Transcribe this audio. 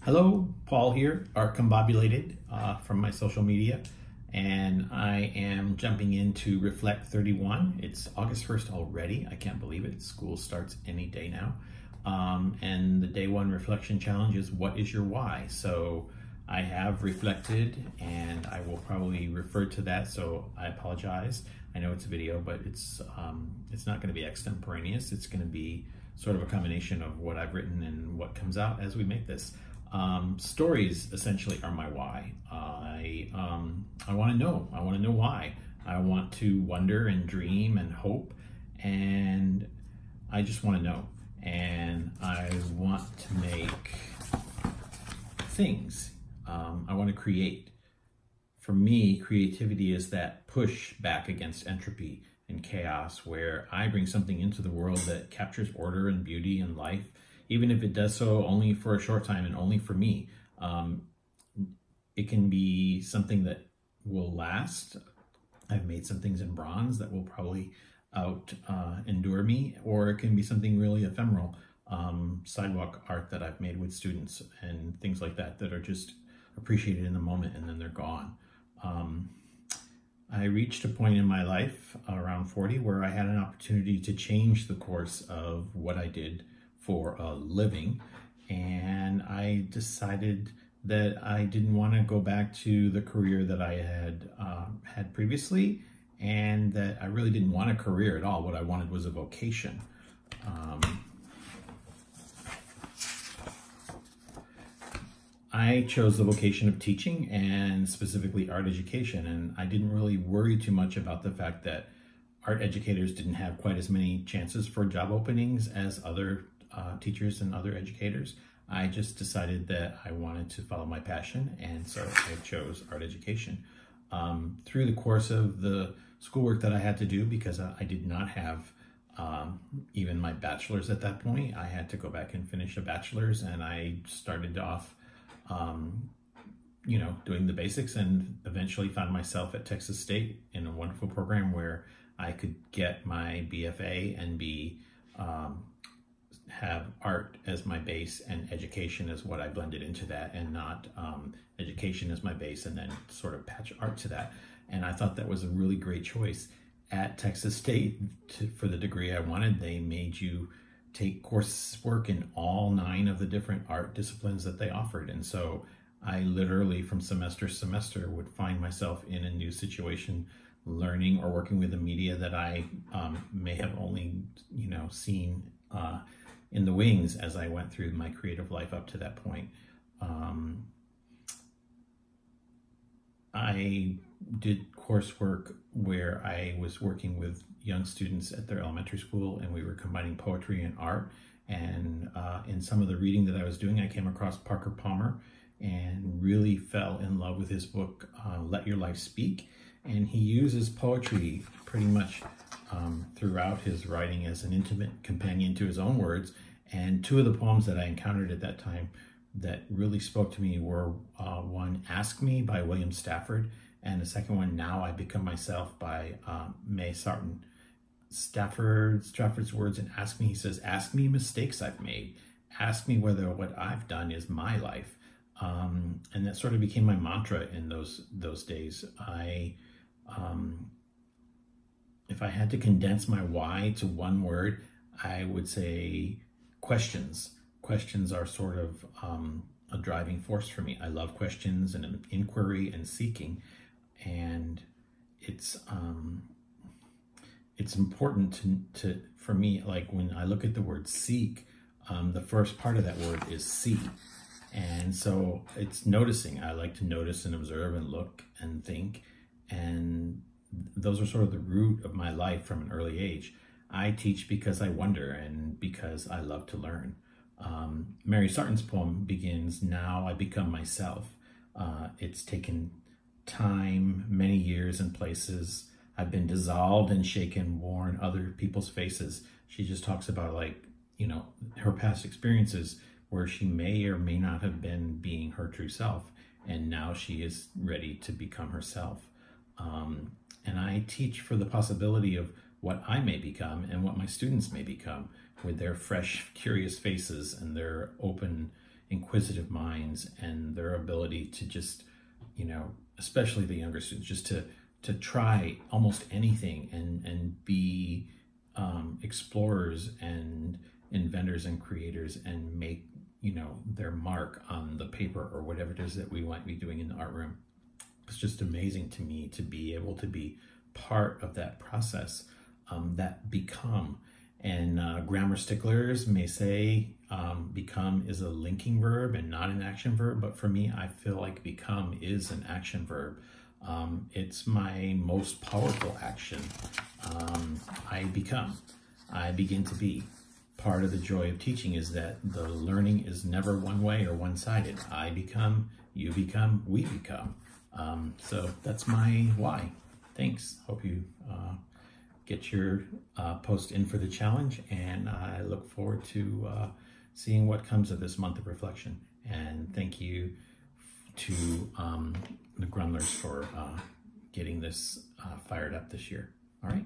Hello, Paul here, Art Combobulated from my social media, and I am jumping into Reflect 31. It's August 1st already. I can't believe it. School starts any day now. And the day one reflection challenge is, what is your why? So I have reflected, and I will probably refer to that, so I apologize. I know it's a video, but it's not going to be extemporaneous. It's going to be sort of a combination of what I've written and what comes out as we make this. Stories essentially are my why. I want to know. I want to know why. I want to wonder and dream and hope, and I just want to know. And I want to make things. I want to create. For me, creativity is that push back against entropy and chaos, where I bring something into the world that captures order and beauty and life, even if it does so only for a short time and only for me. It can be something that will last. I've made some things in bronze that will probably endure me, or it can be something really ephemeral, sidewalk art that I've made with students and things like that that are just appreciated in the moment and then they're gone. I reached a point in my life around 40 where I had an opportunity to change the course of what I did for a living, and I decided that I didn't want to go back to the career that I had previously, and that I really didn't want a career at all. What I wanted was a vocation. I chose the vocation of teaching, and specifically art education, and I didn't really worry too much about the fact that art educators didn't have quite as many chances for job openings as other teachers and other educators. I just decided that I wanted to follow my passion, and so I chose art education. Through the course of the schoolwork that I had to do, because I did not have even my bachelor's at that point, I had to go back and finish a bachelor's, and I started off doing the basics, and eventually found myself at Texas State in a wonderful program where I could get my BFA and have art as my base and education as what I blended into that, and not education as my base and then sort of patch art to that. And I thought that was a really great choice. At Texas State, for the degree I wanted, they made you take coursework in all 9 of the different art disciplines that they offered. And so I literally, from semester to semester, would find myself in a new situation, learning or working with the media that I may have only, seen in the wings as I went through my creative life up to that point. I did coursework where I was working with young students at their elementary school, and we were combining poetry and art. And in some of the reading that I was doing, I came across Parker Palmer and really fell in love with his book, Let Your Life Speak. And he uses poetry pretty much throughout his writing as an intimate companion to his own words. And 2 of the poems that I encountered at that time that really spoke to me were one, Ask Me by William Stafford, and the second one, Now I Become Myself by May Sarton. Stafford's words in Ask Me, he says, ask me mistakes I've made. Ask me whether what I've done is my life. And that sort of became my mantra in those days. If I had to condense my why to one word, I would say questions. Questions are sort of a driving force for me. I love questions and inquiry and seeking, and it's important for me. Like when I look at the word seek, the first part of that word is see, and so it's noticing. I like to notice and observe and look and think, and those are sort of the root of my life from an early age. I teach because I wonder and because I love to learn. Mary Sarton's poem begins, Now I Become Myself. It's taken time, many years and places. I've been dissolved and shaken, worn other people's faces. She just talks about, her past experiences where she may or may not have been being her true self, and now she is ready to become herself. And I teach for the possibility of what I may become and what my students may become, with their fresh, curious faces and their open inquisitive minds and their ability to just, especially the younger students, just to try almost anything and be explorers and inventors and creators and make, their mark on the paper or whatever it is that we might be doing in the art room. It's just amazing to me to be able to be part of that process, that become. And grammar sticklers may say become is a linking verb and not an action verb, but for me, I feel like become is an action verb. It's my most powerful action. I become, I begin to be. Part of the joy of teaching is that the learning is never one way or one-sided. I become, you become, we become. So that's my why. Thanks. Hope you get your post in for the challenge, and I look forward to seeing what comes of this month of reflection. And thank you to the Grunlers for getting this fired up this year. All right.